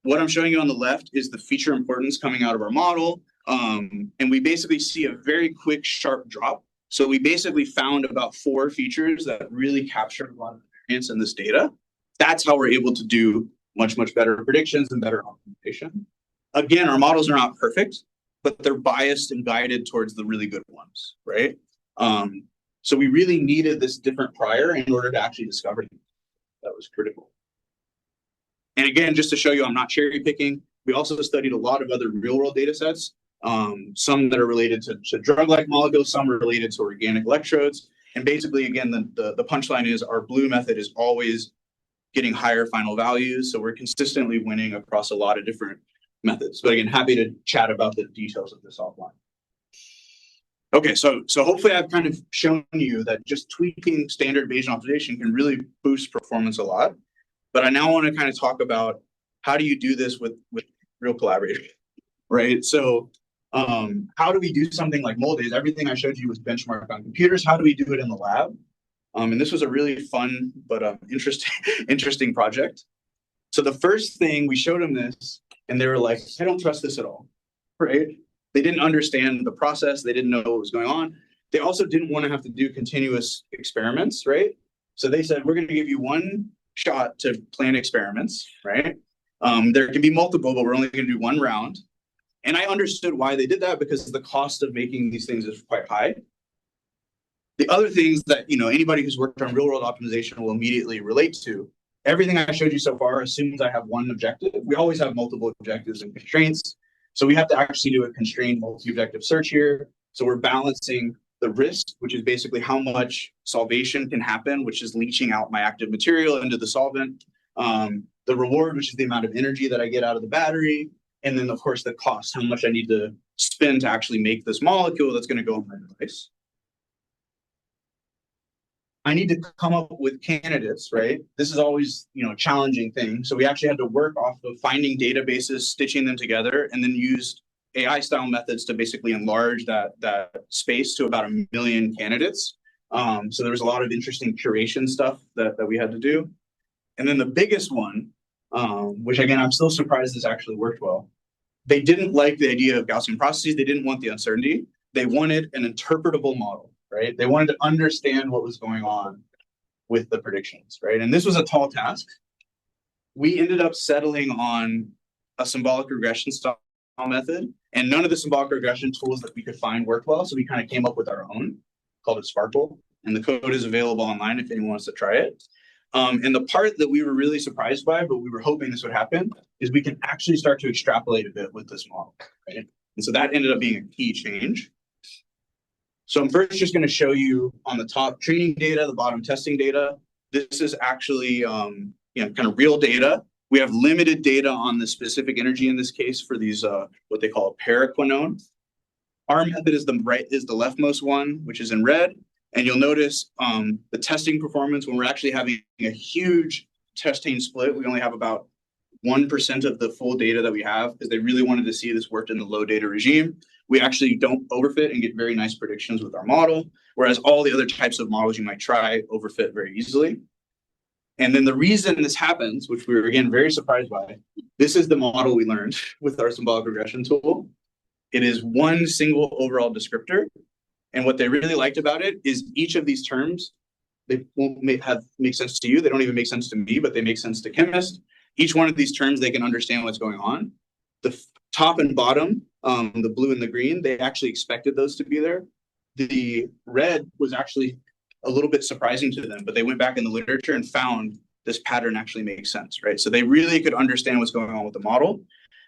What I'm showing you on the left is the feature importance coming out of our model, and we basically see a very quick, sharp drop. So we basically found about 4 features that really captured a lot of variance in this data. That's how we're able to do much, much better predictions and better optimization. Again, our models are not perfect, but they're biased and guided towards the really good ones, right? So we really needed this different prior in order to actually discover them. That was critical. And again, just to show you, I'm not cherry picking. We also studied a lot of other real world data sets, some that are related to drug-like molecules, some are related to organic electrodes. And basically, again, the punchline is our blue method is always getting higher final values. So we're consistently winning across a lot of different methods. But again, happy to chat about the details of this offline. Okay, so hopefully I've kind of shown you that just tweaking standard Bayesian optimization can really boost performance a lot. But I now want to kind of talk about how do you do this with real collaborators, right? So how do we do something like mole days? Everything I showed you was benchmarked on computers. How do we do it in the lab? And this was a really fun but interesting project. So the first thing, we showed them this, and they were like, I don't trust this at all, right? They didn't understand the process. They didn't know what was going on. They also didn't want to have to do continuous experiments, right? So they said, we're going to give you one shot to plan experiments, right? There can be multiple, but we're only going to do one round. And I understood why they did that, because the cost of making these things is quite high. The other things that, anybody who's worked on real world optimization will immediately relate to, everything I showed you so far assumes I have one objective. We always have multiple objectives and constraints. So we have to actually do a constrained multi-objective search here. So we're balancing the risk, which is basically how much solvation can happen, which is leaching out my active material into the solvent. The reward, which is the amount of energy that I get out of the battery. And then, of course, the cost, how much I need to spend to actually make this molecule that's going to go in my device. I need to come up with candidates, right? This is always, a challenging thing. So we actually had to work off of finding databases, stitching them together, and then used AI-style methods to basically enlarge that space to about 1 million candidates. So there was a lot of interesting curation stuff that we had to do. And then the biggest one, which again, I'm still surprised this actually worked well. They didn't like the idea of Gaussian processes. They didn't want the uncertainty. They wanted an interpretable model, right? They wanted to understand what was going on with the predictions, right? And this was a tall task. We ended up settling on a symbolic regression style method, and none of the symbolic regression tools that we could find worked well. So we kind of came up with our own, called it Sparkle, and the code is available online if anyone wants to try it. And the part that we were really surprised by, but we were hoping this would happen, is we can actually start to extrapolate a bit with this model, right? And so that ended up being a key change. So I'm first just going to show you on the top training data, the bottom testing data. This is actually kind of real data. We have limited data on the specific energy in this case for these what they call a paraquinone. Our method is the leftmost one, which is in red. And you'll notice the testing performance when we're actually having a huge testing split. We only have about 1% of the full data that we have, because they really wanted to see this worked in the low data regime. We actually don't overfit and get very nice predictions with our model, whereas all the other types of models you might try overfit very easily. And then the reason this happens, which we were again very surprised by, this is the model we learned with our symbolic regression tool. It is one single overall descriptor. And what they really liked about it is each of these terms, they won't make sense to you. They don't even make sense to me, but they make sense to chemists. Each one of these terms, they can understand what's going on. The top and bottom, the blue and the green, they actually expected those to be there. The red was actually a little bit surprising to them, but they went back in the literature and found this pattern actually makes sense, right? So they really could understand what's going on with the model.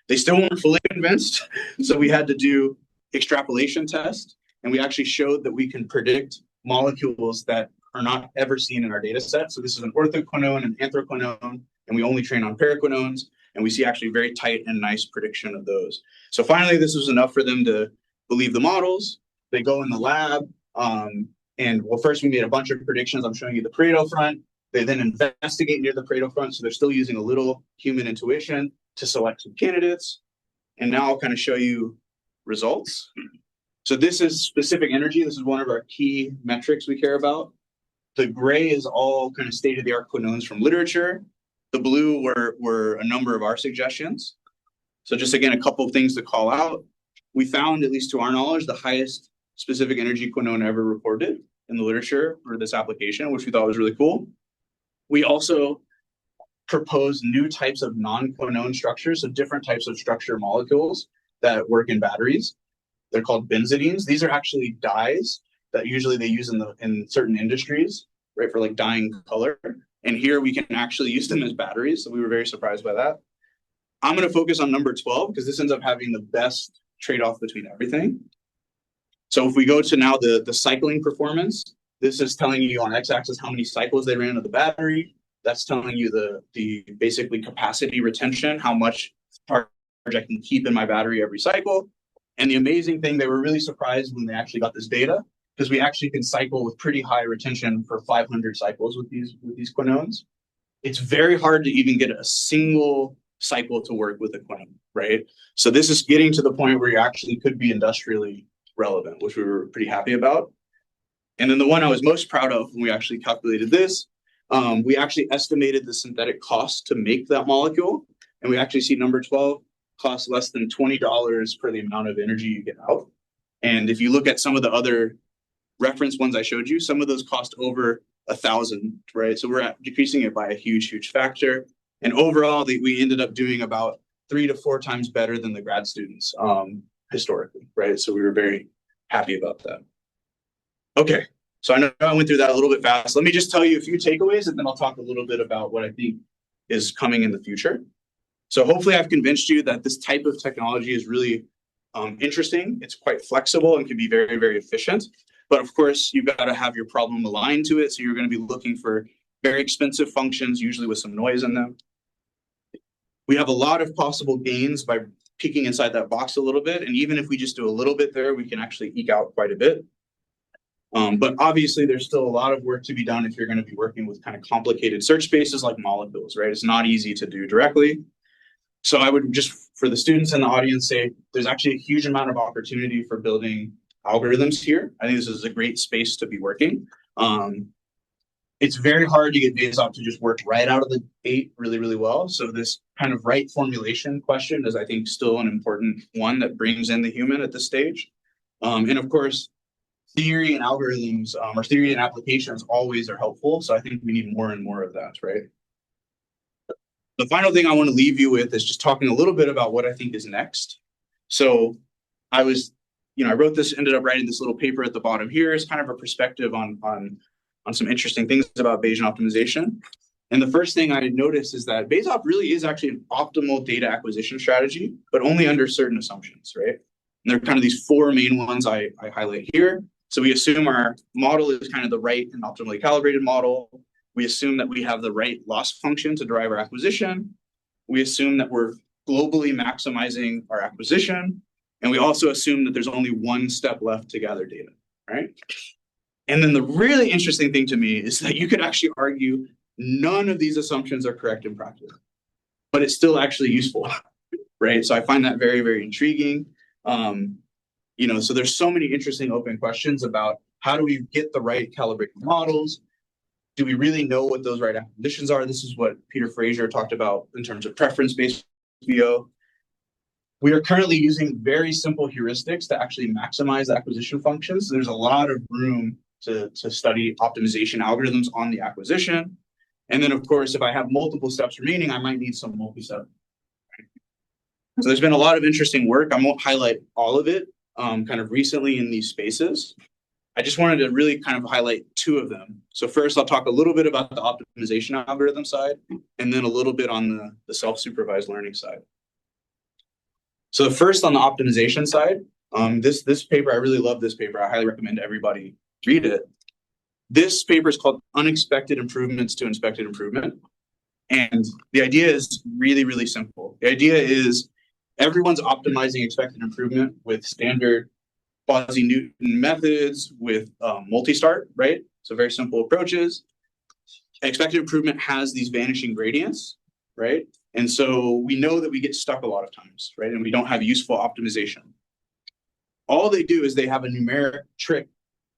They still weren't fully convinced. So we had to do extrapolation test. And we actually showed that we can predict molecules that are not ever seen in our data set. So this is an orthoquinone and anthraquinone, and we only train on paraquinones. And we see actually very tight and nice prediction of those. So finally, this was enough for them to believe the models. They go in the lab. And well, first we made a bunch of predictions. I'm showing you the Pareto front. They then investigate near the Pareto front. So they're still using a little human intuition to select some candidates. And now I'll kind of show you results. So this is specific energy. This is one of our key metrics we care about. The gray is all kind of state-of-the-art quinones from literature. The blue were a number of our suggestions. So just again, a couple of things to call out. We found, at least to our knowledge, the highest specific energy quinone ever reported in the literature for this application, which we thought was really cool. We also propose new types of non-quinone structures, so different types of structure molecules that work in batteries. They're called benzidines. These are actually dyes that usually they use in certain industries, right, for like dyeing color. And here we can actually use them as batteries. So we were very surprised by that. I'm going to focus on number 12 because this ends up having the best trade-off between everything. So if we go to now the cycling performance, this is telling you on x-axis how many cycles they ran of the battery. That's telling you the basically capacity retention, how much charge I can keep in my battery every cycle. And the amazing thing, they were really surprised when they actually got this data, because we actually can cycle with pretty high retention for 500 cycles with these quinones. It's very hard to even get a single cycle to work with a quinone, right? So this is getting to the point where you actually could be industrially relevant, which we were pretty happy about. And then the one I was most proud of when we actually calculated this, we actually estimated the synthetic cost to make that molecule. And we actually see number 12 costs less than $20 for the amount of energy you get out. And if you look at some of the other reference ones I showed you, some of those cost over 1,000, right? So we're decreasing it by a huge, huge factor. And overall, we ended up doing about 3 to 4 times better than the grad students historically, right? So we were very happy about that. Okay, so I know I went through that a little bit fast. Let me just tell you a few takeaways, and then I'll talk a little bit about what I think is coming in the future. So hopefully I've convinced you that this type of technology is really interesting. It's quite flexible and can be very, very efficient. But of course, you've got to have your problem aligned to it. So you're going to be looking for very expensive functions, usually with some noise in them. We have a lot of possible gains by peeking inside that box a little bit. And even if we just do a little bit there, we can actually eke out quite a bit. But obviously, there's still a lot of work to be done if you're going to be working with kind of complicated search spaces like molecules, right? It's not easy to do directly. So I would just, for the students in the audience, say there's actually a huge amount of opportunity for building algorithms here. I think this is a great space to be working. It's very hard to get Bayesian to just work right out of the gate really, really well. So this kind of right formulation question is, I think, still an important one that brings in the human at this stage. And of course, theory and algorithms or theory and applications always are helpful. So I think we need more and more of that, right? The final thing I want to leave you with is just talking a little bit about what I think is next. So I wrote this, ended up writing this little paper at the bottom here as kind of a perspective on some interesting things about Bayesian optimization. And the first thing I noticed is that Bayesian really is actually an optimal data acquisition strategy, but only under certain assumptions, right? And there are kind of these 4 main ones I highlight here. So we assume our model is kind of the right and optimally calibrated model. We assume that we have the right loss function to derive our acquisition. We assume that we're globally maximizing our acquisition. And we also assume that there's only one step left to gather data, right? And then the really interesting thing to me is that you could actually argue none of these assumptions are correct in practice, but it's still actually useful, right? So I find that very, very intriguing. So there's so many interesting open questions about how do we get the right calibrated models? Do we really know what those right acquisitions are? This is what Peter Fraser talked about in terms of preference-based VO. We are currently using very simple heuristics to actually maximize acquisition functions. There's a lot of room to study optimization algorithms on the acquisition. And then, of course, if I have multiple steps remaining, I might need some multi-step. So there's been a lot of interesting work. I won't highlight all of it kind of recently in these spaces. I just wanted to really kind of highlight 2 of them. So first, I'll talk a little bit about the optimization algorithm side, and then a little bit on the self-supervised learning side. So first, on the optimization side, this paper, I really love this paper. I highly recommend everybody read it. This paper is called Unexpected Improvements to Inspected Improvement. And the idea is really, really simple. The idea is everyone's optimizing expected improvement with standard Quasi-Newton methods with multi-start, right? So very simple approaches. Expected improvement has these vanishing gradients, right? And so we know that we get stuck a lot of times, right? And we don't have useful optimization. All they do is they have a numeric trick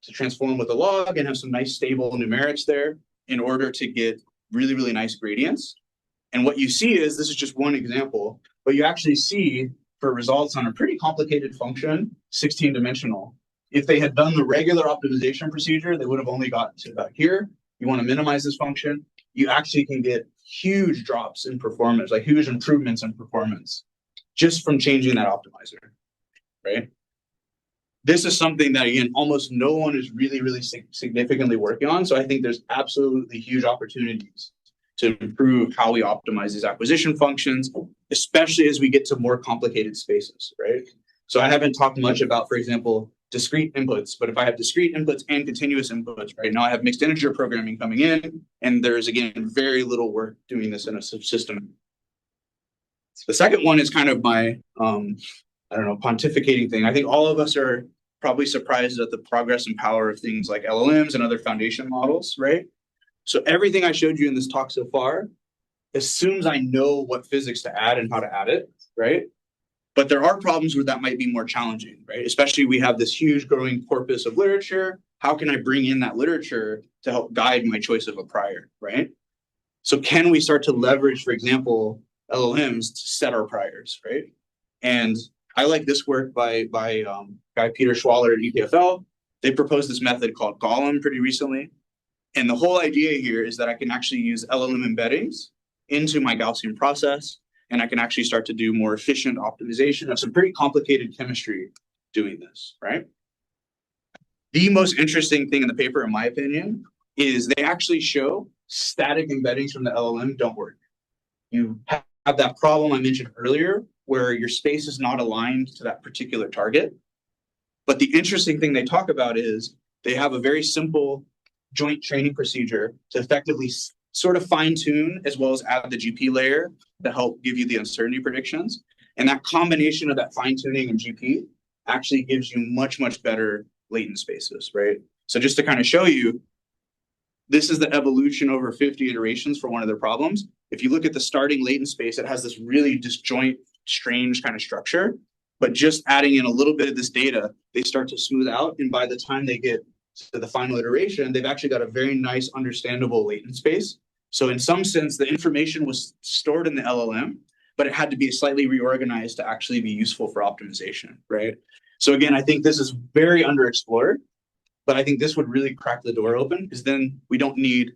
to transform with a log and have some nice stable numerics there in order to get really, really nice gradients. And what you see is, this is just one example, but you actually see for results on a pretty complicated function, 16-dimensional. If they had done the regular optimization procedure, they would have only gotten to about here. You want to minimize this function. You actually can get huge drops in performance, like huge improvements in performance, just from changing that optimizer, right? This is something that, again, almost no one is really significantly working on. So I think there's absolutely huge opportunities to improve how we optimize these acquisition functions, especially as we get to more complicated spaces, right? So I haven't talked much about, for example, discrete inputs, but if I have discrete inputs and continuous inputs, right now I have mixed integer programming coming in, and there's, again, very little work doing this in a subsystem. The second one is kind of my, I don't know, pontificating thing. I think all of us are probably surprised at the progress and power of things like LLMs and other foundation models, right? So everything I showed you in this talk so far assumes I know what physics to add and how to add it, right? But there are problems where that might be more challenging, right? Especially we have this huge growing corpus of literature. How can I bring in that literature to help guide my choice of a prior, right? So can we start to leverage, for example, LLMs to set our priors, right? And I like this work by guy Peter Schwaller at EPFL. They proposed this method called Golem pretty recently. And the whole idea here is that I can actually use LLM embeddings into my Gaussian process, and I can actually start to do more efficient optimization of some pretty complicated chemistry doing this, right? The most interesting thing in the paper, in my opinion, is they actually show static embeddings from the LLM don't work. You have that problem I mentioned earlier where your space is not aligned to that particular target. But the interesting thing they talk about is they have a very simple joint training procedure to effectively sort of fine tune as well as add the GP layer to help give you the uncertainty predictions. And that combination of that fine tuning and GP actually gives you much better latent spaces, right? So just to kind of show you, this is the evolution over 50 iterations for one of their problems. If you look at the starting latent space, it has this really disjoint, strange kind of structure. But just adding in a little bit of this data, they start to smooth out. And by the time they get to the final iteration, they've actually got a very nice, understandable latent space. So in some sense, the information was stored in the LLM, but it had to be slightly reorganized to actually be useful for optimization, right? So again, I think this is very underexplored, but I think this would really crack the door open because then we don't need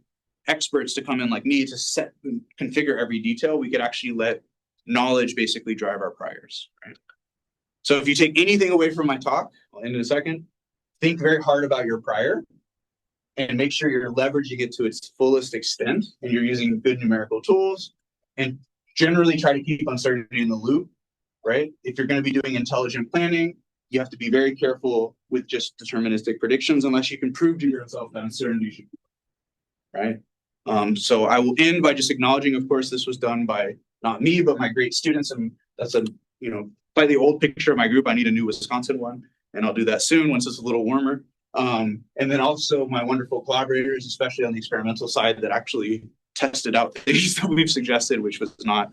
experts to come in like me to set and configure every detail. We could actually let knowledge basically drive our priors, right? So if you take anything away from my talk, I'll end in a second, think very hard about your prior and make sure you're leveraging it to its fullest extent and you're using good numerical tools and generally try to keep uncertainty in the loop, right? If you're going to be doing intelligent planning, you have to be very careful with just deterministic predictions unless you can prove to yourself that uncertainty should be, right? So I will end by just acknowledging, of course, this was done by not me, but my great students. And that's a, slightly old picture of my group. I need a new Wisconsin one, and I'll do that soon once it's a little warmer. And then also my wonderful collaborators, especially on the experimental side, that actually tested out things that we've suggested, which was not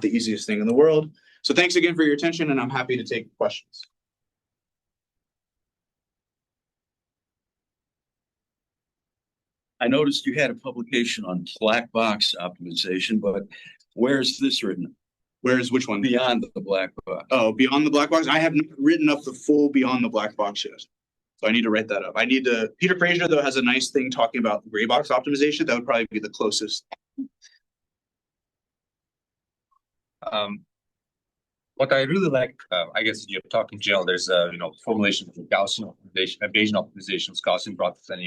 the easiest thing in the world. So thanks again for your attention, and I'm happy to take questions. I noticed you had a publication on black box optimization, but where's this written? Where's which one? Beyond the black box. Oh, beyond the black box. I haven't written up the full beyond the black box yet. So I need to write that up. Peter Fraser, though, has a nice thing talking about gray box optimization. That would probably be the closest. What I really like, I guess you're talking general, there's a, formulation of Gaussian optimization, Bayesian optimizations, Gaussian process, and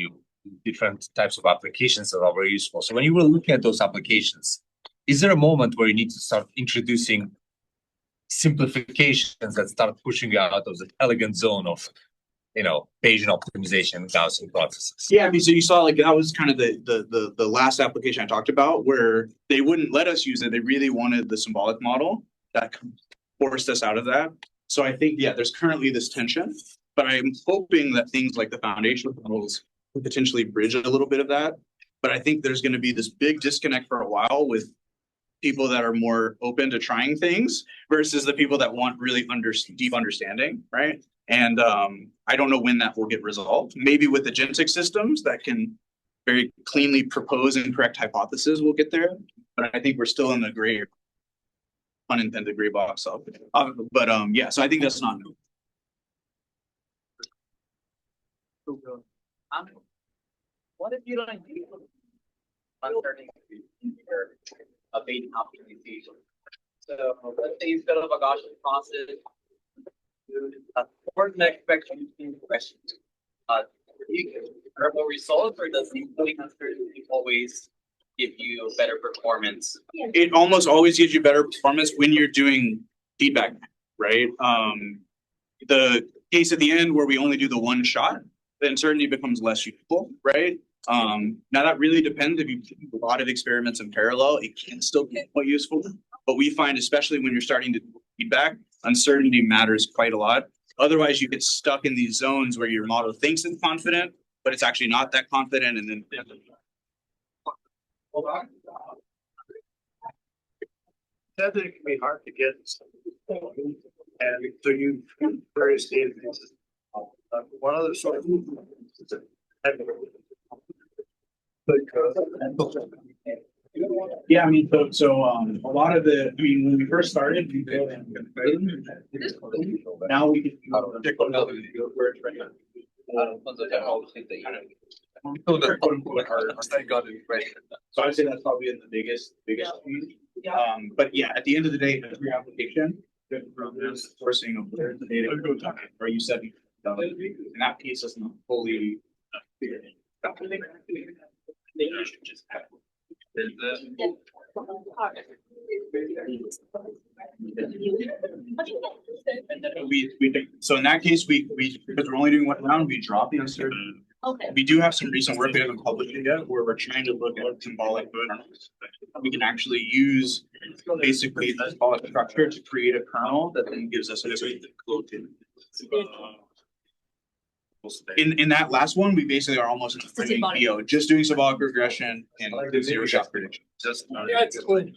different types of applications that are very useful. So when you were looking at those applications, is there a moment where you need to start introducing simplifications that start pushing you out of the elegant zone of, Bayesian optimization, Gaussian processes? Yeah, I mean, so you saw that was kind of the last application I talked about where they wouldn't let us use it. They really wanted the symbolic model that forced us out of that. So I think, there's currently this tension, but I'm hoping that things like the foundational models could potentially bridge a little bit of that. But I think there's going to be this big disconnect for a while with people that are more open to trying things versus the people that want really deep understanding, right? And I don't know when that will get resolved. Maybe with agentic systems that can very cleanly propose and correct hypotheses, we'll get there. But I think we're still in the gray, unintended gray box. So I think that's not new. What if you don't use uncertainty? a Bayesian optimization. So let's say instead of a Gaussian process, for the next question, comparable results, or does the uncertainty always give you better performance? It almost always gives you better performance when you're doing feedback, right? The case at the end where we only do the one shot, the uncertainty becomes less useful, right? Now that really depends. If you do a lot of experiments in parallel, it can still be quite useful. But we find, especially when you're starting to do feedback, uncertainty matters quite a lot. Otherwise, you get stuck in these zones where your model thinks it's confident, but it's actually not that confident, and then That it can be hard to get. And so you various data. One other sort of. yeah, I mean, so a lot of the, I mean, when we first started, we did, now we can predict where it's right now. So I'd say that's probably the biggest piece. But yeah, at the end of the day, every application, from this sourcing of where the data or you said, and that piece is not fully figured out. So in that case, we because we're only doing one round, we drop the uncertainty. Okay. We do have some recent work we haven't published it yet, where we're trying to look at symbolic kernels. We can actually use basically the symbolic structure to create a kernel that then gives us a in that last one, we basically are almost in the PO, just doing symbolic regression and zero shot prediction. Yeah, it's good.